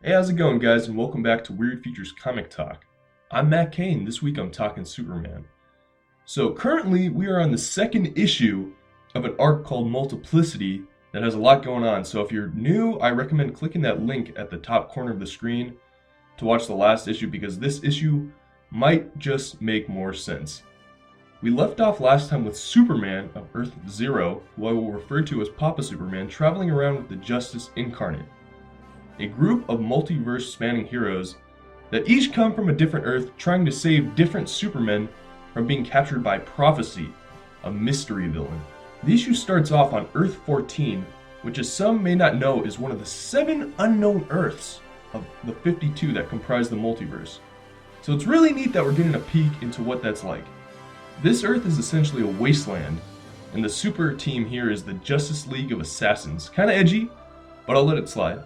Hey, how's it going, guys, and welcome back to Weird Features Comic Talk. I'm Matt Kane. This week I'm talking Superman. So, currently, we are on the second issue of an arc called Multiplicity that has a lot going on. So, if you're new, I recommend clicking that link at the top corner of the screen to watch the last issue because this issue might just make more sense. We left off last time with Superman of Earth Zero, who I will refer to as Papa Superman, traveling around with the Justice Incarnate, a group of multiverse spanning heroes that each come from a different Earth trying to save different Supermen from being captured by Prophecy, a mystery villain. The issue starts off on Earth 14, which as some may not know is one of the 7 unknown Earths of the 52 that comprise the multiverse. So it's really neat that we're getting a peek into what that's like. This Earth is essentially a wasteland, and the super team here is the Justice League of Assassins. Kinda edgy, but I'll let it slide.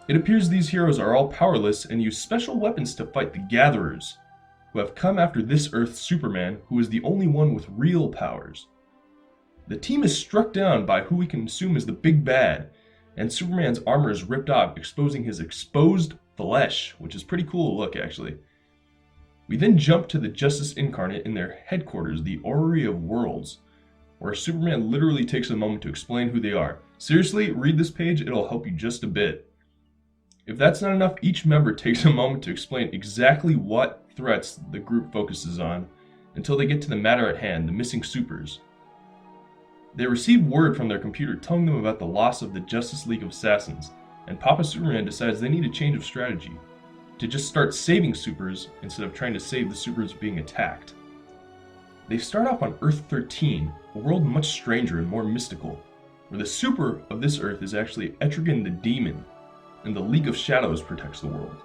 It appears these heroes are all powerless and use special weapons to fight the Gatherers, who have come after this Earth's Superman, who is the only one with real powers. The team is struck down by who we can assume is the big bad, and Superman's armor is ripped off, exposing his exposed flesh, which is pretty cool to look, actually. We then jump to the Justice Incarnate in their headquarters, the Orrery of Worlds, where Superman literally takes a moment to explain who they are. Seriously, read this page, it'll help you just a bit. If that's not enough, each member takes a moment to explain exactly what threats the group focuses on until they get to the matter at hand, the missing supers. They receive word from their computer telling them about the loss of the Justice League of Assassins, and Papa Superman decides they need a change of strategy, to just start saving supers instead of trying to save the supers being attacked. They start off on Earth 13, a world much stranger and more mystical, where the super of this Earth is actually Etrigan the Demon, and the League of Shadows protects the world.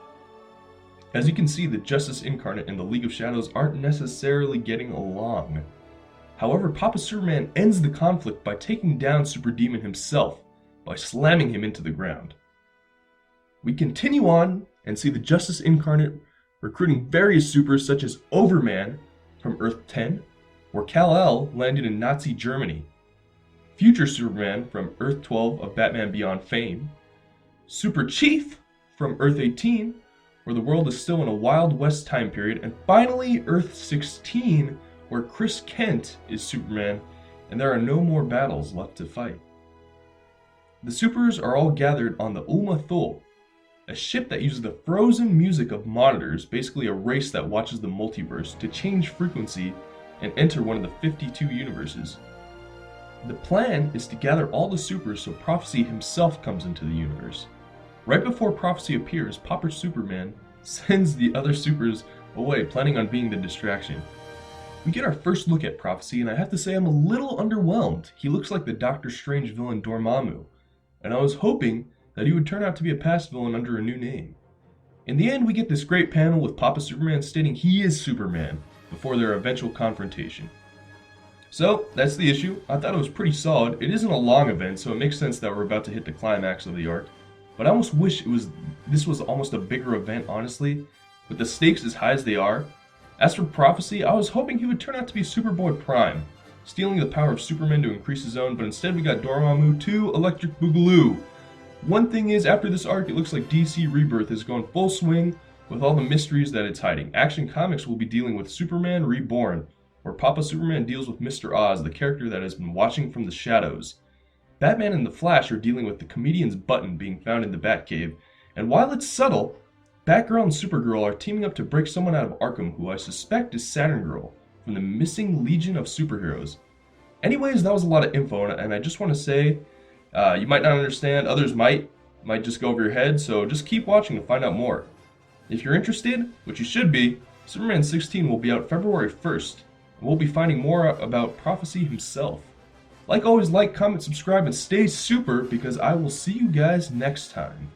As you can see, the Justice Incarnate and the League of Shadows aren't necessarily getting along. However, Papa Superman ends the conflict by taking down Super Demon himself by slamming him into the ground. We continue on and see the Justice Incarnate recruiting various supers such as Overman from Earth 10, where Kal-El landed in Nazi Germany, Future Superman from Earth 12 of Batman Beyond fame, Super Chief from Earth 18, where the world is still in a Wild West time period, and finally Earth 16, where Chris Kent is Superman and there are no more battles left to fight. The supers are all gathered on the Ulma Thule, a ship that uses the frozen music of monitors, basically a race that watches the multiverse, to change frequency and enter one of the 52 universes. The plan is to gather all the supers so Prophecy himself comes into the universe. Right before Prophecy appears, Papa Superman sends the other supers away, planning on being the distraction. We get our first look at Prophecy, and I have to say I'm a little underwhelmed. He looks like the Doctor Strange villain Dormammu, and I was hoping that he would turn out to be a past villain under a new name. In the end, we get this great panel with Papa Superman stating he is Superman before their eventual confrontation. So, that's the issue. I thought it was pretty solid. It isn't a long event, so it makes sense that we're about to hit the climax of the arc. But I almost wish this was almost a bigger event, honestly, with the stakes as high as they are. As for Prophecy, I was hoping he would turn out to be Superboy Prime, stealing the power of Superman to increase his own, but instead we got Dormammu 2 Electric Boogaloo. One thing is, after this arc, it looks like DC Rebirth is going full swing with all the mysteries that it's hiding. Action Comics will be dealing with Superman Reborn, where Papa Superman deals with Mr. Oz, the character that has been watching from the shadows. Batman and the Flash are dealing with the comedian's button being found in the Batcave, and while it's subtle, Batgirl and Supergirl are teaming up to break someone out of Arkham who I suspect is Saturn Girl from the missing Legion of Superheroes. Anyways, that was a lot of info, and I just want to say, you might not understand, others might just go over your head, so just keep watching to find out more. If you're interested, which you should be, Superman 16 will be out February 1st, and we'll be finding more about Prophecy himself. Like always, like, comment, subscribe, and stay super, because I will see you guys next time.